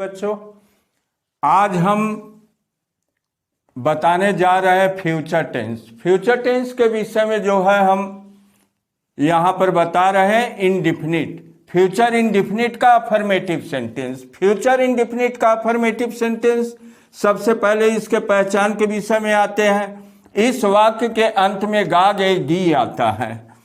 बच्चों, आज हम बताने जा रहे हैं फ्यूचर टेंस। फ्यूचर टेंस के विषय में जो है हम यहाँ पर बता रहे हैं इंडिफिनिट, फ्यूचर इंडिफिनिट का अफर्मेटिव सेंटेंस। फ्यूचर इंडिफिनिट का अफर्मेटिव सेंटेंस, सबसे पहले इसके पहचान के विषय में आते हैं। इस वाक्य के अंत में गाग एक डी आता है।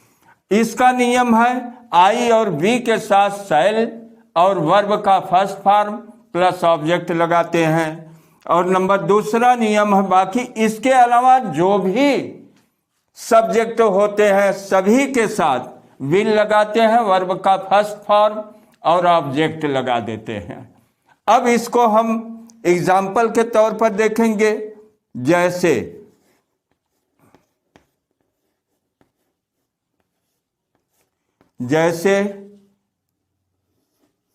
इसका नियम है आई और वी के साथ शैल और वर्ब का फर्स्ट फॉर्म प्लस ऑब्जेक्ट लगाते हैं। और नंबर दूसरा नियम है, बाकी इसके अलावा जो भी सब्जेक्ट होते हैं सभी के साथ विल लगाते हैं, वर्ब का फर्स्ट फॉर्म और ऑब्जेक्ट लगा देते हैं। अब इसको हम एग्जाम्पल के तौर पर देखेंगे। जैसे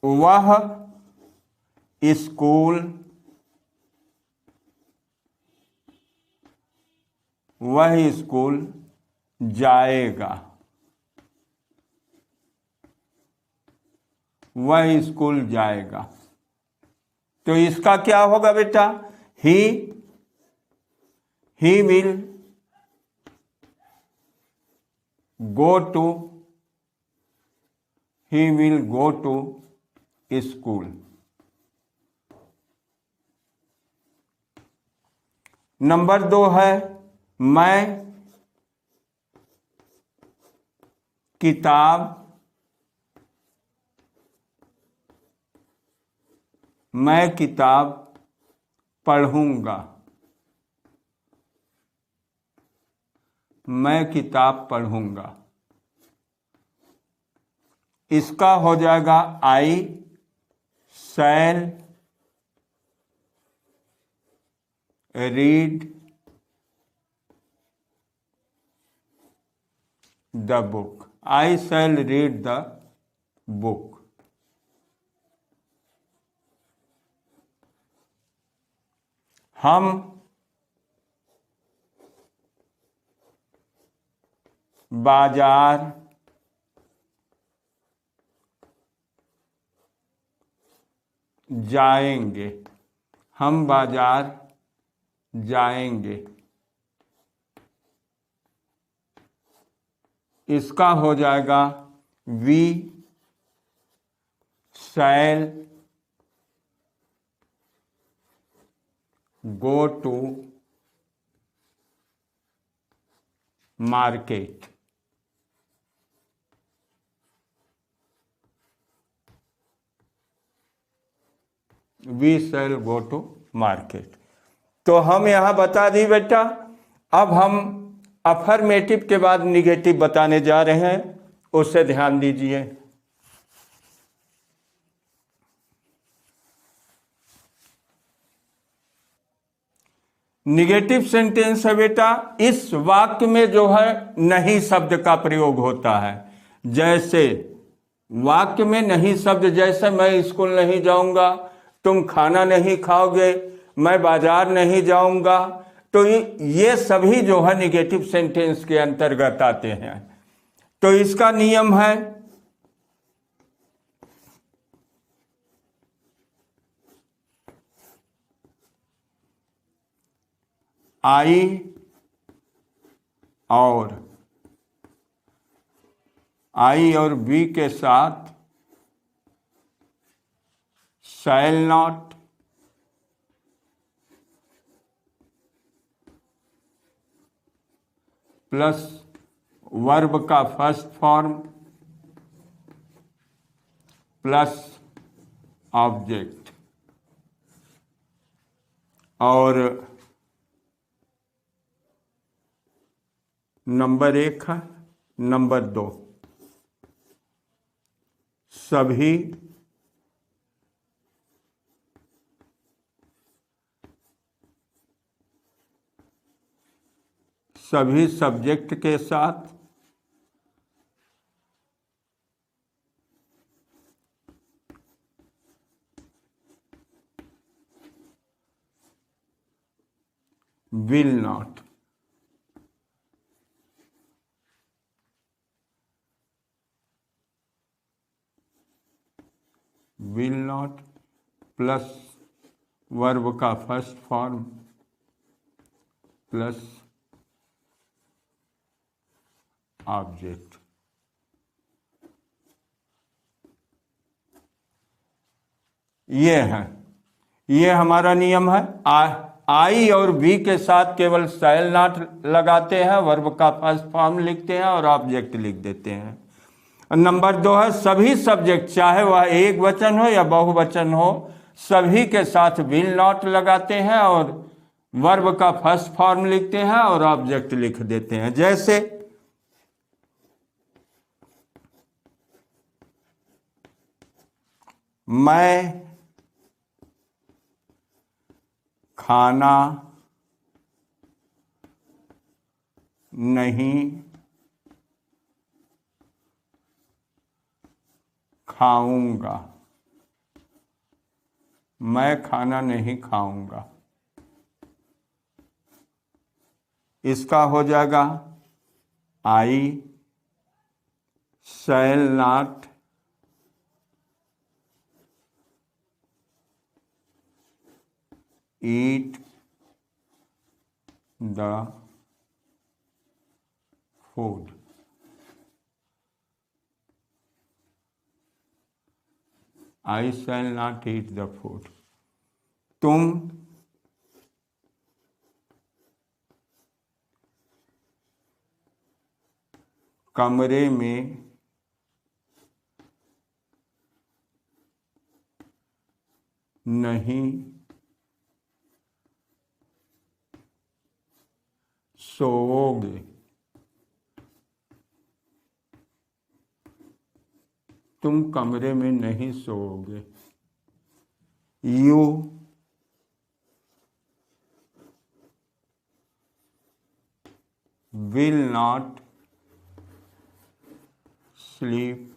वह स्कूल जाएगा, वह स्कूल जाएगा। तो इसका क्या होगा बेटा? He will go to school. Number 2 है मैं किताब पढ़ूंगा, इसका हो जाएगा I shall read the book, I shall read the book. हम बाजार जाएंगे, इसका हो जाएगा we shall go to market. We shall go to market. तो हम यहां बता दी बेटा। अब हम अफर्मेटिव के बाद निगेटिव बताने जा रहे हैं, उससे ध्यान दीजिए। निगेटिव सेंटेंस है बेटा, इस वाक्य में जो है नहीं शब्द का प्रयोग होता है। जैसे वाक्य में नहीं शब्द, जैसे मैं स्कूल नहीं जाऊंगा, तुम खाना नहीं खाओगे, मैं बाजार नहीं जाऊंगा, तो ये सभी जो है निगेटिव सेंटेंस के अंतर्गत आते हैं। तो इसका नियम है आई और बी के साथ शैल नॉट प्लस वर्ब का फर्स्ट फॉर्म प्लस ऑब्जेक्ट। और नंबर 1 है, नंबर 2 सभी सब्जेक्ट के साथ will not. will not plus verb का फर्स्ट फॉर्म प्लस ऑब्जेक्ट। ये है, ये हमारा नियम है। आई और वी के साथ केवल शैल नॉट लगाते हैं, वर्ब का फर्स्ट फॉर्म लिखते हैं और ऑब्जेक्ट लिख देते हैं। नंबर 2 है सभी सब्जेक्ट, चाहे वह एक वचन हो या बहुवचन हो, सभी के साथ विल नॉट लगाते हैं और वर्ब का फर्स्ट फॉर्म लिखते हैं और ऑब्जेक्ट लिख देते हैं। जैसे मैं खाना नहीं खाऊंगा। मैं खाना नहीं खाऊंगा, इसका हो जाएगा I shall not eat the food. I shall not eat the food. तुम कमरे में नहीं सोओगे। तुम कमरे में नहीं सोओगे। You will not sleep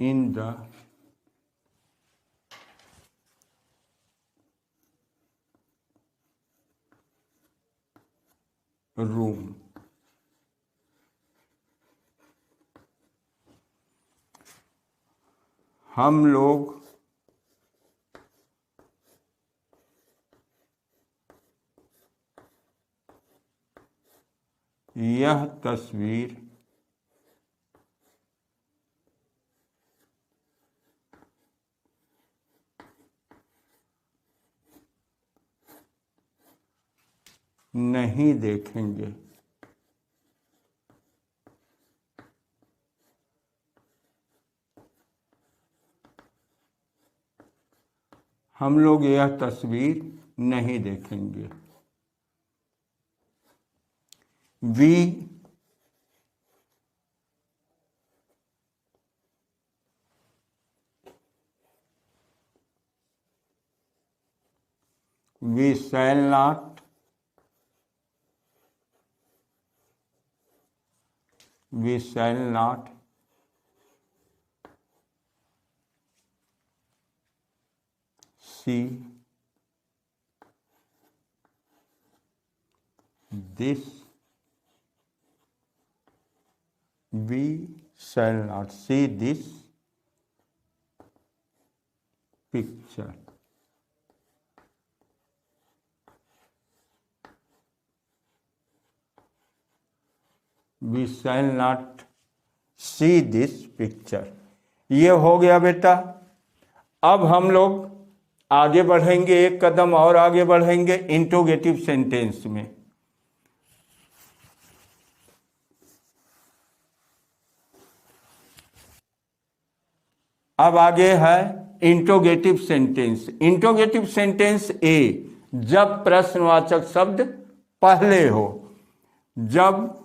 in the room। हम लोग यह तस्वीर नहीं देखेंगे। हम लोग यह तस्वीर नहीं देखेंगे। We shall not see this। We shall not see this picture। We shall not see this picture। ये हो गया बेटा। अब हम लोग आगे बढ़ेंगे, एक कदम और आगे बढ़ेंगे इंट्रोगेटिव सेंटेंस में। अब आगे है इंट्रोगेटिव सेंटेंस। इंट्रोगेटिव सेंटेंस ए, जब प्रश्नवाचक शब्द पहले हो। जब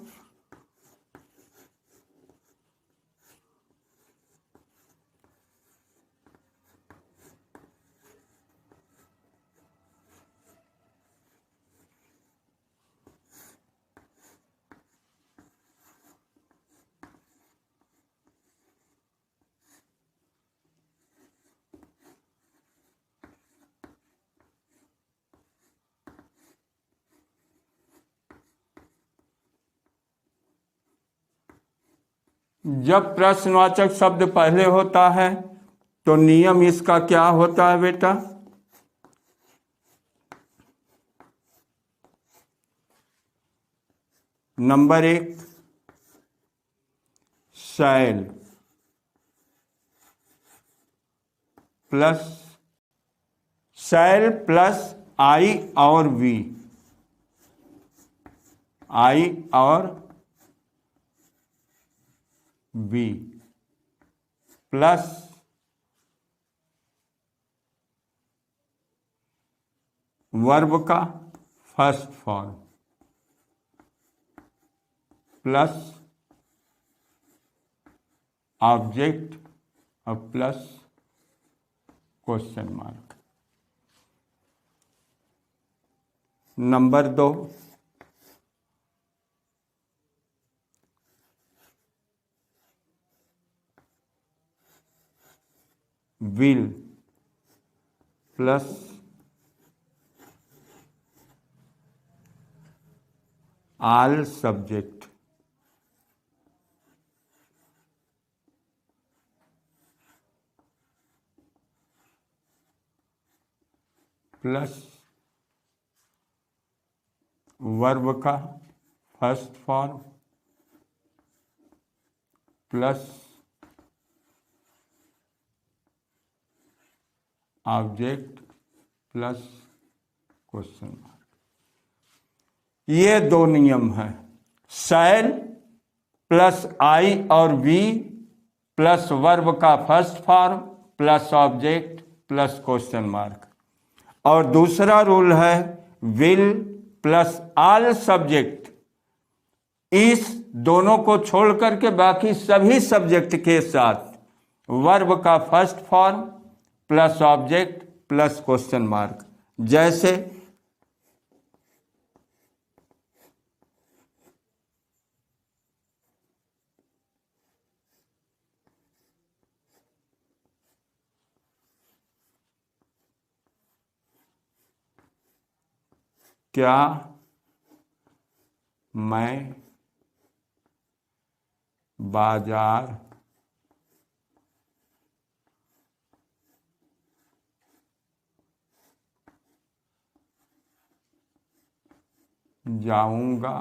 जब प्रश्नवाचक शब्द पहले होता है तो नियम इसका क्या होता है बेटा? नंबर 1, शैल प्लस आई और वी, आई और वी प्लस वर्ब का फर्स्ट फॉर्म प्लस ऑब्जेक्ट और plus question mark. Number 2, will plus all subject plus verb का first form plus object plus question mark. ये 2 नियम हैं, शैल प्लस आई और we plus verb का first form plus object plus question mark. और दूसरा rule है will plus all subject. इस दोनों को छोड़ करके बाकी सभी सब्जेक्ट के साथ वर्ब का first form plus object plus question mark. जैसे क्या मैं बाजार जाऊंगा?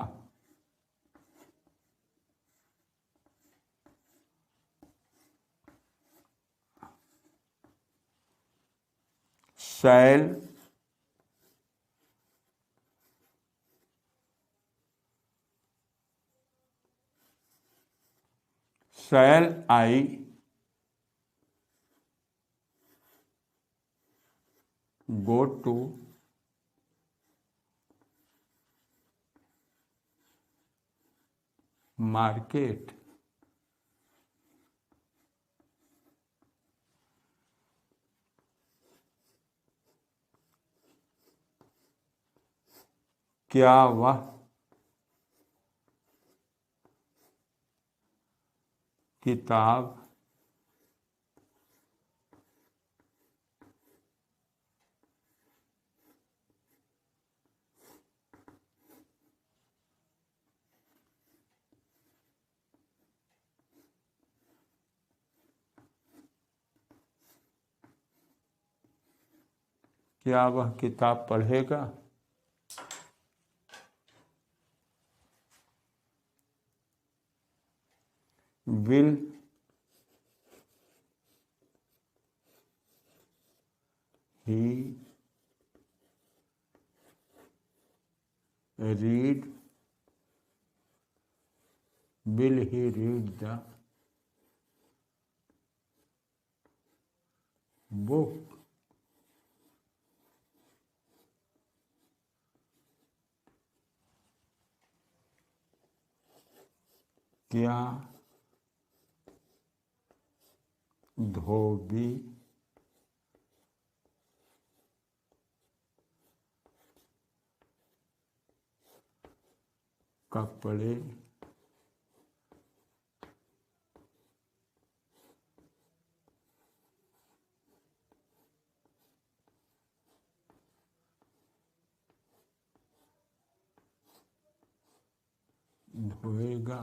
Shall I go to market? क्या वह किताब क्या वह किताब पढ़ेगा? Will he read the book? क्या धोबी कपड़े धोएगा?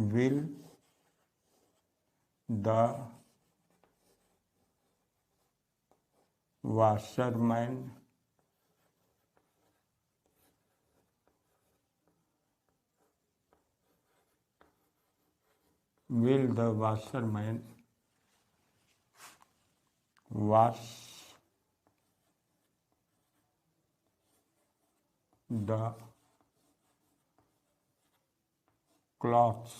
will the washerman wash the clothes?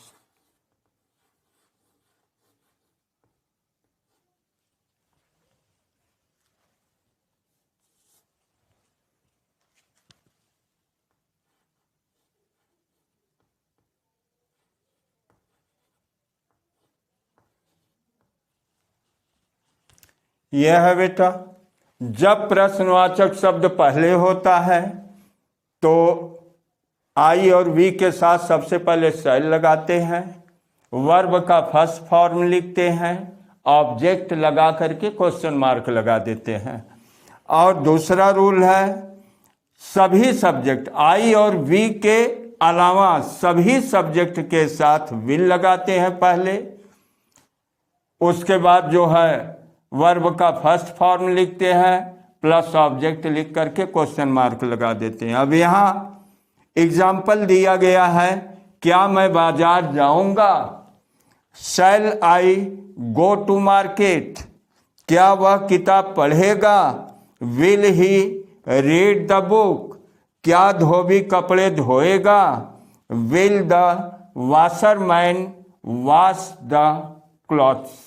यह है बेटा, जब प्रश्नवाचक शब्द पहले होता है तो आई और वी के साथ सबसे पहले शैल लगाते हैं, वर्ब का फर्स्ट फॉर्म लिखते हैं, ऑब्जेक्ट लगा करके क्वेश्चन मार्क लगा देते हैं। और दूसरा रूल है, सभी सब्जेक्ट आई और वी के अलावा सभी सब्जेक्ट के साथ विल लगाते हैं पहले, उसके बाद जो है वर्ब का फर्स्ट फॉर्म लिखते हैं प्लस ऑब्जेक्ट लिख करके क्वेश्चन मार्क लगा देते हैं। अब यहाँ एग्जाम्पल दिया गया है, क्या मैं बाजार जाऊंगा? Shall I go to market? क्या वह किताब पढ़ेगा? Will he read the book? क्या धोबी कपड़े धोएगा? Will the washerman wash the clothes?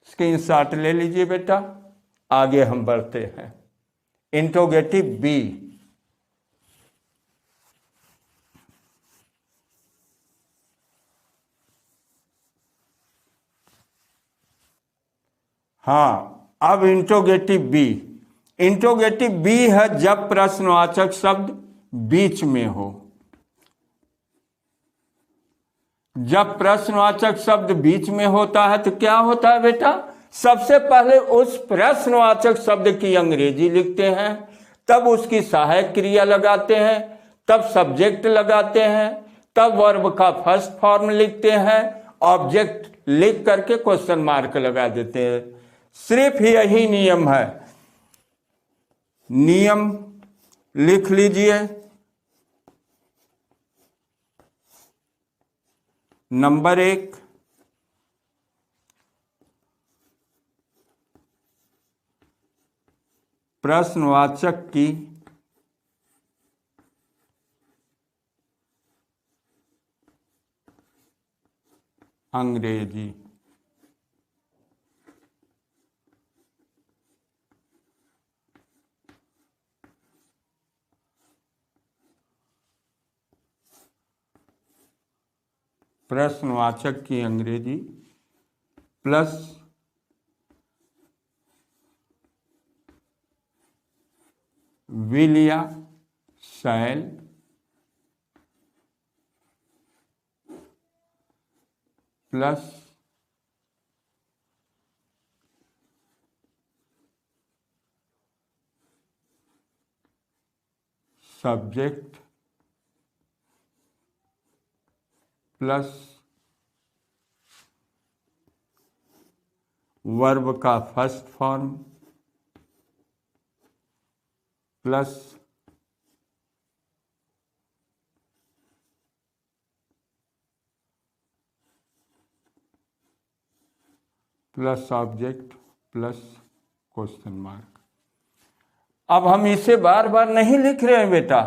Screenshot ले लीजिए बेटा, आगे हम बढ़ते हैं। इंट्रोगेटिव बी, हाँ अब इंट्रोगेटिव बी। इंट्रोगेटिव बी है जब प्रश्नवाचक शब्द बीच में हो। जब प्रश्नवाचक शब्द बीच में होता है तो क्या होता है बेटा? सबसे पहले उस प्रश्नवाचक शब्द की अंग्रेजी लिखते हैं, तब उसकी सहायक क्रिया लगाते हैं, तब सब्जेक्ट लगाते हैं, तब वर्ब का फर्स्ट फॉर्म लिखते हैं, ऑब्जेक्ट लिख करके क्वेश्चन मार्क लगा देते हैं। सिर्फ यही नियम है। नियम लिख लीजिए। नंबर 1, प्रश्नवाचक की अंग्रेजी। प्रश्नवाचक की अंग्रेजी प्लस विल या shall plus subject plus verb का first form plus object plus question mark. अब हम इसे बार बार नहीं लिख रहे हैं बेटा।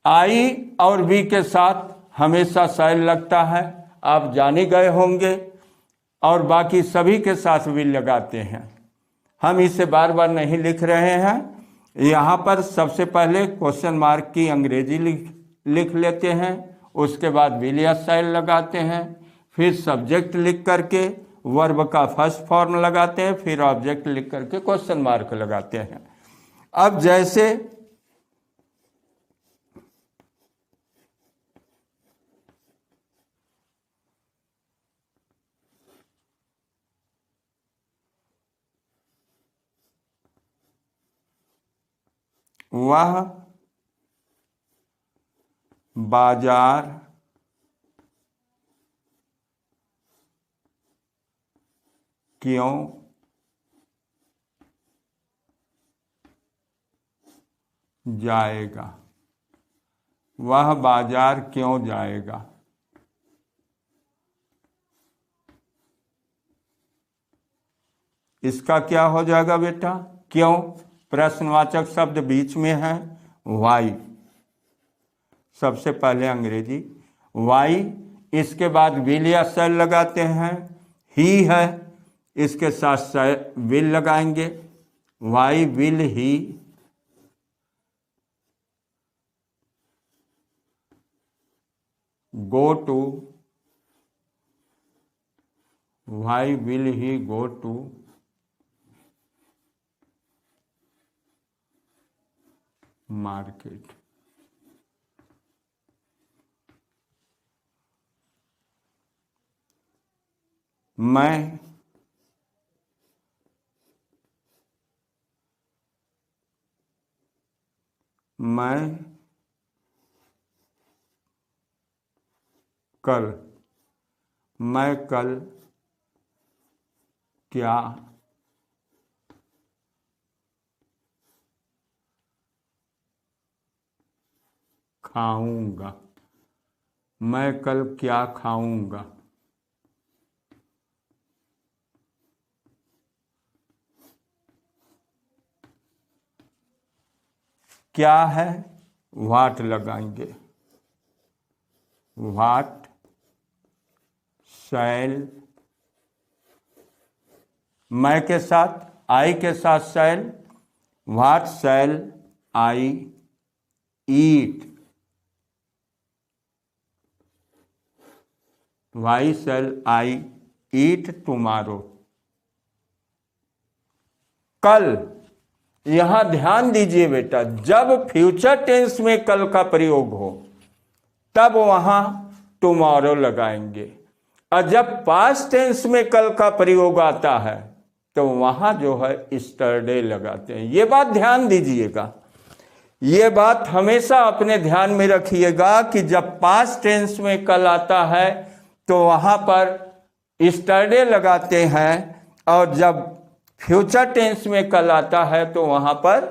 आई और बी के साथ हमेशा शैल लगता है, आप जान ही गए होंगे, और बाकी सभी के साथ विल लगाते हैं। हम इसे बार बार नहीं लिख रहे हैं। यहाँ पर सबसे पहले क्वेश्चन मार्क की अंग्रेजी लिख लेते हैं, उसके बाद विल या शैल लगाते हैं, फिर सब्जेक्ट लिख करके वर्ब का फर्स्ट फॉर्म लगाते हैं, फिर ऑब्जेक्ट लिख करके क्वेश्चन मार्क लगाते हैं। अब जैसे वह बाजार क्यों जाएगा, वह बाजार क्यों जाएगा। इसका क्या हो जाएगा बेटा, क्यों, प्रश्नवाचक शब्द बीच में है, वाई, सबसे पहले अंग्रेजी वाई, इसके बाद विल या शैल लगाते हैं, ही है, इसके साथ विल लगाएंगे, why will he go to, why will he go to market. मैं कल क्या खाऊंगा, मैं कल क्या खाऊंगा। क्या है, व्हाट लगाएंगे, व्हाट शैल, मैं के साथ आई के साथ shall, what shall I eat, why shall I eat tomorrow. कल, यहां ध्यान दीजिए बेटा, जब फ्यूचर टेंस में कल का प्रयोग हो तब वहां टुमारो लगाएंगे, और जब पास्ट टेंस में कल का प्रयोग आता है तो वहां जो है यस्टरडे लगाते हैं। ये बात ध्यान दीजिएगा, ये बात हमेशा अपने ध्यान में रखिएगा कि जब पास्ट टेंस में कल आता है तो वहां पर यस्टरडे लगाते हैं, और जब फ्यूचर टेंस में कल आता है तो वहां पर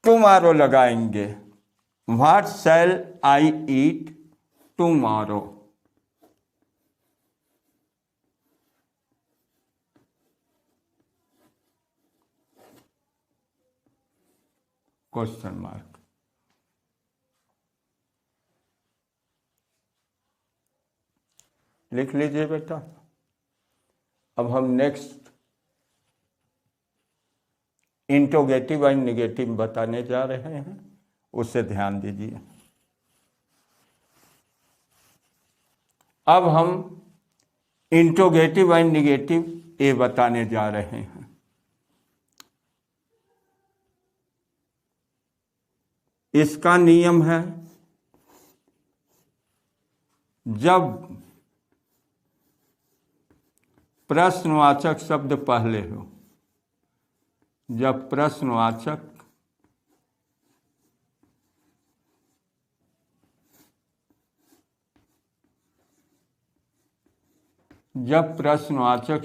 टुमारो लगाएंगे। What shall I eat tomorrow. Question mark. लिख लीजिए बेटा। अब हम नेक्स्ट इंट्रोगेटिव एंड नेगेटिव बताने जा रहे हैं, उससे ध्यान दीजिए। अब हम इंट्रोगेटिव एंड नेगेटिव ये बताने जा रहे हैं। इसका नियम है, जब प्रश्नवाचक शब्द पहले हो, जब प्रश्नवाचक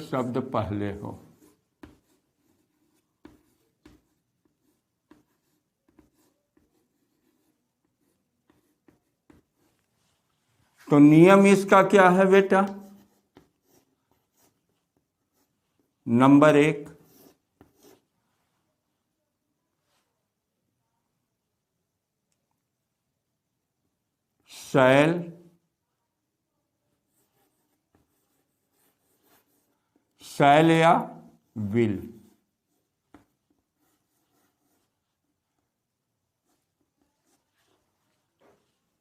शब्द पहले हो तो नियम इसका क्या है बेटा, नंबर 1, शैल या विल।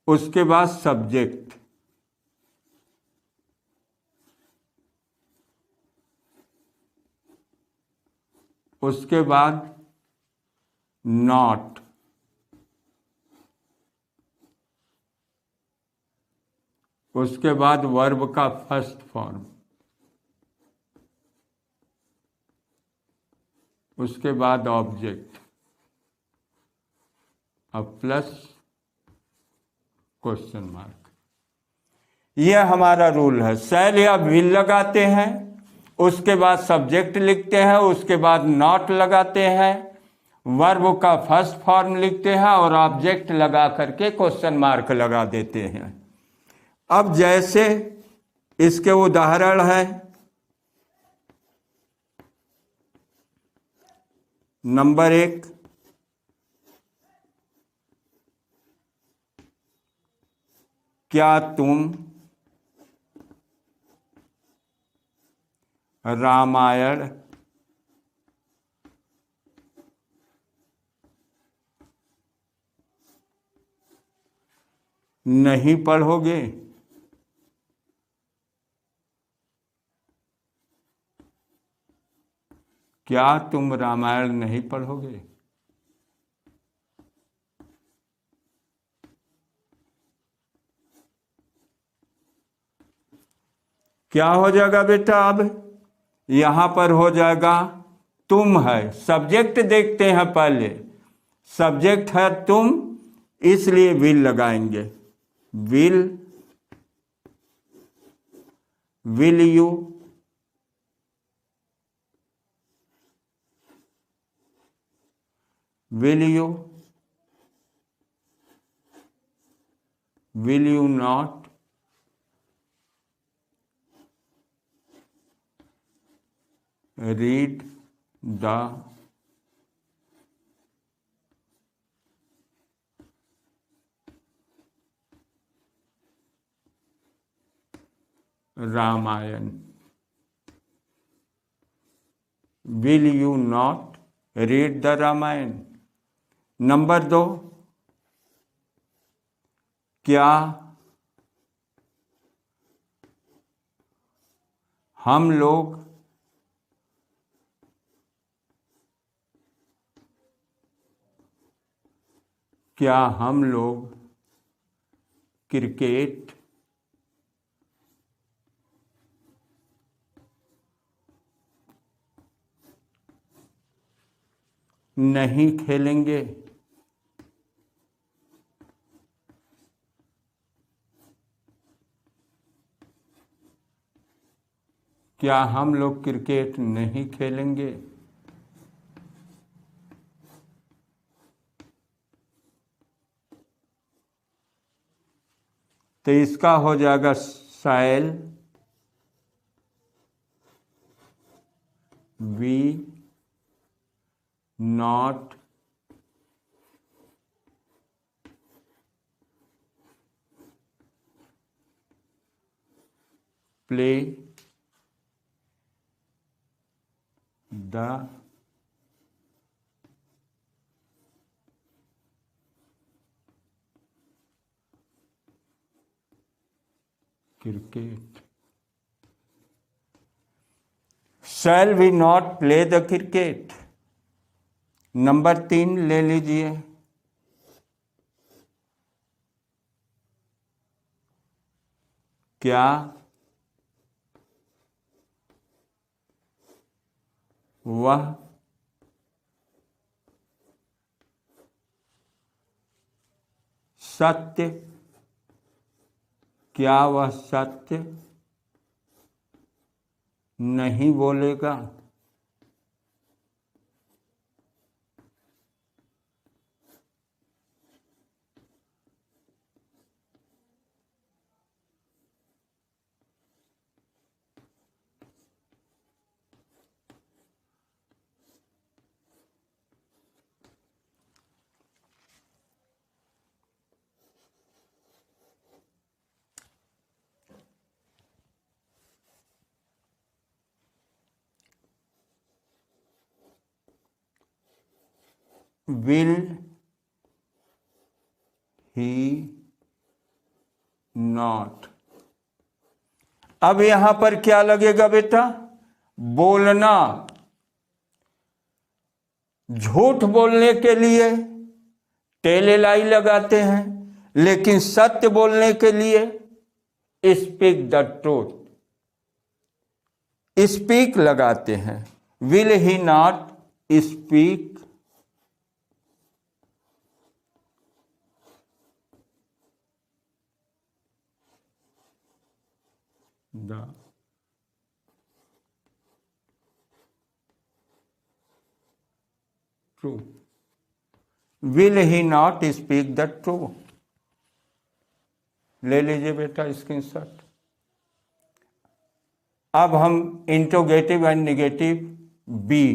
उसके बाद सब्जेक्ट, उसके बाद नॉट, उसके बाद वर्ब का फर्स्ट फॉर्म, उसके बाद ऑब्जेक्ट, अब प्लस क्वेश्चन मार्क। यह हमारा रूल है। शैल या विल लगाते हैं, उसके बाद सब्जेक्ट लिखते हैं, उसके बाद नॉट लगाते हैं, वर्ब का फर्स्ट फॉर्म लिखते हैं और ऑब्जेक्ट लगा करके क्वेश्चन मार्क लगा देते हैं। अब जैसे इसके उदाहरण हैं, नंबर 1, क्या तुम रामायण नहीं पढ़ोगे? क्या तुम रामायण नहीं पढ़ोगे? क्या हो जाएगा बेटा? अब यहां पर हो जाएगा तुम है, सब्जेक्ट देखते हैं पहले, सब्जेक्ट है तुम, इसलिए विल लगाएंगे। Will you, will you not read the Ramayana? Will you not read the Ramayana? Number 2, क्या हम लोग क्रिकेट नहीं खेलेंगे? क्या हम लोग क्रिकेट नहीं खेलेंगे? तो इसका हो जाएगा shall we not play the cricket. Shall we not play the cricket. Number 3 ले लीजिए, क्या वह सत्य नहीं बोलेगा? Will he not. अब यहां पर क्या लगेगा बेटा? बोलना। झूठ बोलने के लिए टेल ए लाई लगाते हैं, लेकिन सत्य बोलने के लिए स्पीक द ट्रूथ, स्पीक लगाते हैं। Will he not speak the true, will he not speak the true. ले लीजिए बेटा स्क्रीनशॉट। अब हम इंट्रोगेटिव एंड निगेटिव बी,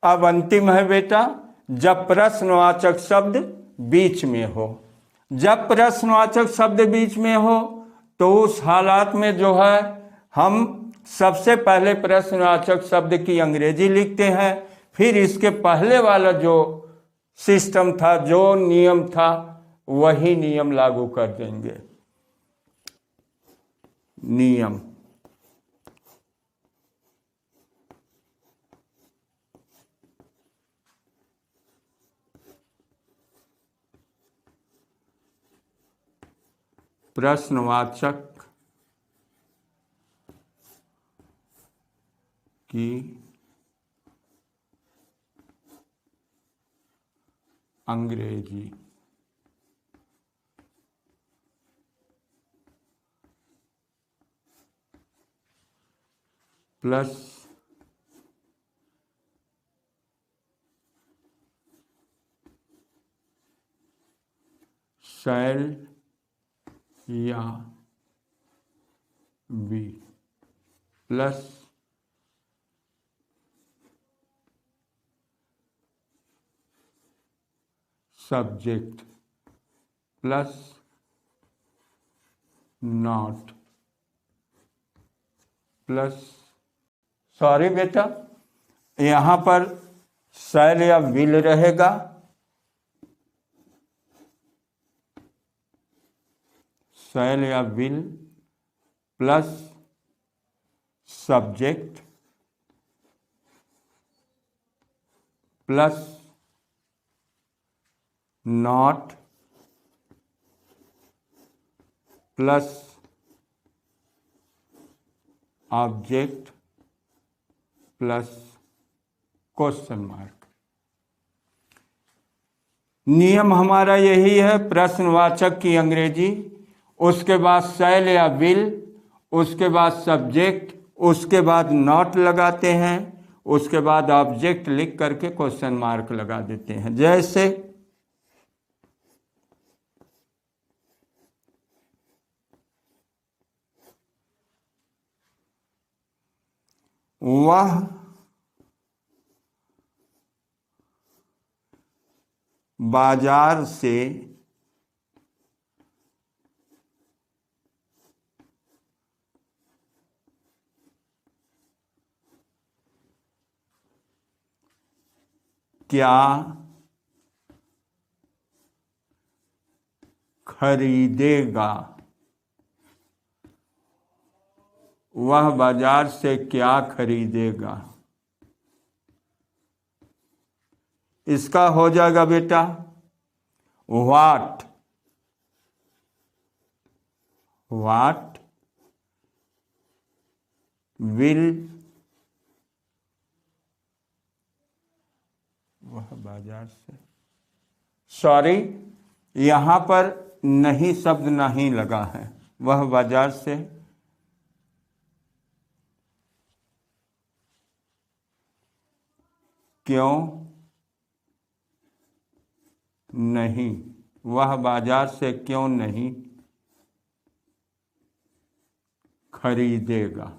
अब अंतिम है बेटा जब प्रश्नवाचक शब्द बीच में हो। जब प्रश्नवाचक शब्द बीच में हो तो उस हालात में जो है हम सबसे पहले प्रश्नवाचक शब्द की अंग्रेजी लिखते हैं, फिर इसके पहले वाला जो सिस्टम था, जो नियम था, वही नियम लागू कर देंगे। नियम, प्रश्नवाचक की अंग्रेजी, प्लस शैल या be, plus subject, plus not, plus, sorry बेटा यहां पर शैल या विल रहेगा, शैल या will, plus subject, plus not, plus object, plus question mark. नियम हमारा यही है, प्रश्नवाचक की अंग्रेजी, उसके बाद शैल या विल, उसके बाद सब्जेक्ट, उसके बाद नॉट लगाते हैं, उसके बाद ऑब्जेक्ट लिख करके क्वेश्चन मार्क लगा देते हैं। जैसे वह बाजार से क्या खरीदेगा, वह बाजार से क्या खरीदेगा। इसका हो जाएगा बेटा व्हाट, व्हाट विल, वह बाजार से, सॉरी यहां पर नहीं शब्द नहीं लगा है, वह बाजार से क्यों नहीं, वह बाजार से क्यों नहीं खरीदेगा।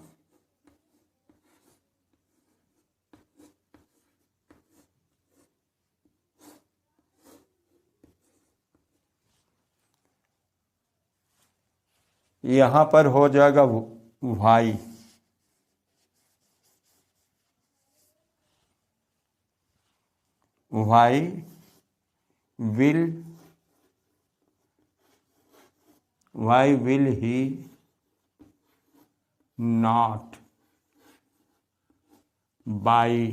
यहां पर हो जाएगा भाई, why will, why will he not buy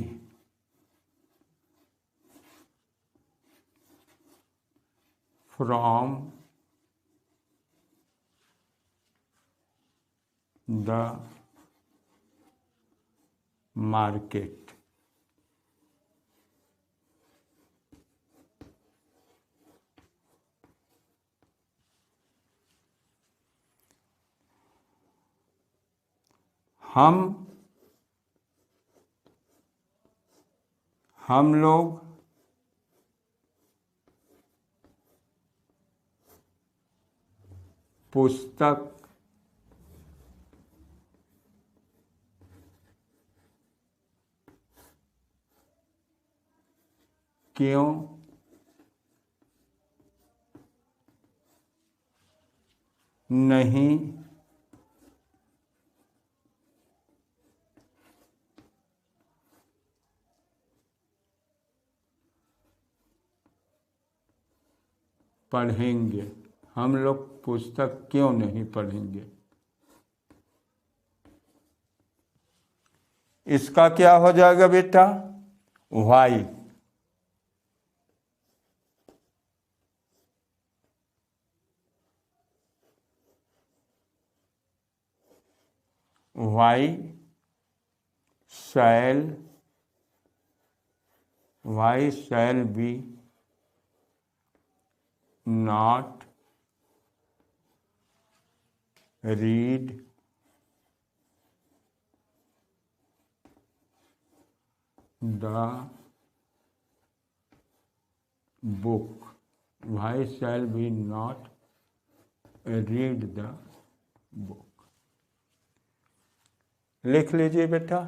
from the market. हम लोग पुस्तक क्यों नहीं पढ़ेंगे? हम लोग पुस्तक क्यों नहीं पढ़ेंगे? इसका क्या हो जाएगा बेटा? Why. Why shall we not read the book? Why shall we not read the book? लिख लीजिए बेटा।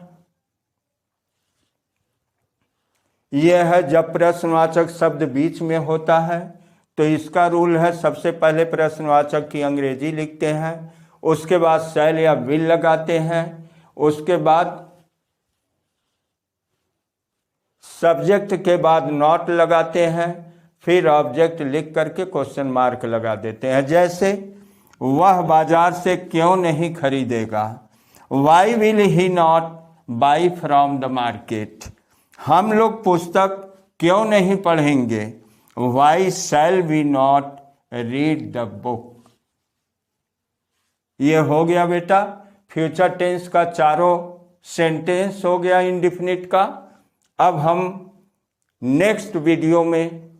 यह है जब प्रश्नवाचक शब्द बीच में होता है तो इसका रूल है, सबसे पहले प्रश्नवाचक की अंग्रेजी लिखते हैं, उसके बाद शैल या विल लगाते हैं, उसके बाद सब्जेक्ट के बाद नॉट लगाते हैं, फिर ऑब्जेक्ट लिख करके क्वेश्चन मार्क लगा देते हैं। जैसे वह बाजार से क्यों नहीं खरीदेगा? Why will he not buy from the market? हम लोग पुस्तक क्यों नहीं पढ़ेंगे? Why shall we not read the book? ये हो गया बेटा फ्यूचर टेंस का चारों सेंटेंस हो गया इंडिफिनिट का। अब हम नेक्स्ट वीडियो में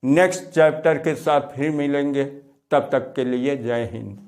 नेक्स्ट चैप्टर के साथ फिर मिलेंगे। तब तक के लिए जय हिंद।